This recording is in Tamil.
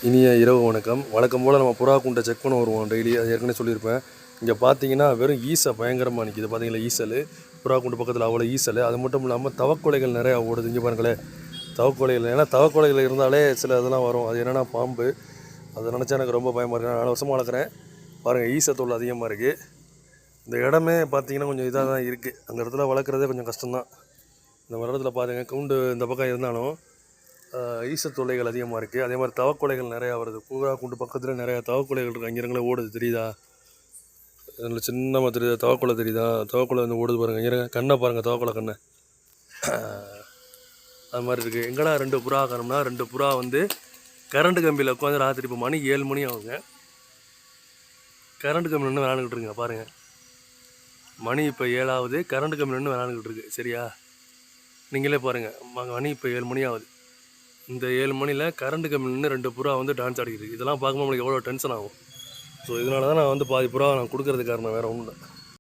இனிய இரவு வணக்கம். வழக்கம் போல் நம்ம புறா கூண்டை செக் பண்ண வருவோம் டெய்லி. அது ஏற்கனவே சொல்லியிருப்பேன். இங்கே பார்த்தீங்கன்னா வெறும் ஈசை பயங்கரமாக நிற்கிது. பார்த்தீங்களா ஈசல், புறா கூண்டு பக்கத்தில் அவ்வளோ ஈசல். அது மட்டும் இல்லாமல் தவக்கொலைகள் நிறையா ஓடுது. இங்கே பாருங்களேன், தவக்கொலைகள். ஏன்னா தவக்கொலைகள் இருந்தாலே சில இதெல்லாம் வரும். அது என்னென்னா பாம்பு. அதை நினச்சா எனக்கு ரொம்ப பயமாக இருக்குது. நான் 4 வருஷமாக வளர்க்குறேன். பாருங்கள், ஈசை தொல்லை அதிகமாக இருக்குது. இந்த இடமே பார்த்தீங்கன்னா கொஞ்சம் இதாக தான் இருக்குது. அந்த இடத்துல வளர்க்குறதே கொஞ்சம் கஷ்டம்தான். இந்த இடத்துல பாருங்கள், கூண்டு இந்த பக்கம் இருந்தாலும் ஈச தொல்லைகள் அதிகமாக இருக்குது. அதே மாதிரி தவக்கொலைகள் நிறையா வருது. புறா கூண்டு பக்கத்தில் நிறையா தவக்கொலைகள் இருக்குது. அங்கே ஓடுது, தெரியுதா? அதில் சின்னமாக தெரியுதா தவக்கொலை? தெரியுதா? தவக்கொலை வந்து ஓடுது பாருங்கள். இங்கே கண்ணை பாருங்கள், தவக்கொலை கண்ணை. அது மாதிரி இருக்குது. எங்கடா 2 புறா காணோம்னா, 2 புறா வந்து கரண்ட் கம்பியில் உட்காந்து ராத்திரி இப்போ மணி 7 மணி ஆகுங்க. கரண்ட் கம்பி நின்று விளாண்டுக்கிட்டு இருக்குங்க பாருங்கள். மணி இப்போ 7 ஆகுது. கரண்ட் கம்பி நின்று விளாண்டுக்கிட்டு இருக்கு. சரியா? நீங்களே பாருங்கள், மணி இப்போ 7 மணி ஆகுது. இந்த 7 மணியில் கரண்ட் கம்பி நின்று 2 புறா வந்து டான்ஸ் ஆடிக்கிட்டு. இதெல்லாம் பார்க்கும்போது நம்மளுக்கு எவ்வளோ டென்ஷன் ஆகும். ஸோ இதனால தான் நான் வந்து பாதி புறா நான் கொடுக்கறதுக்கு காரணம் வேறு ஒன்றும் இல்லை.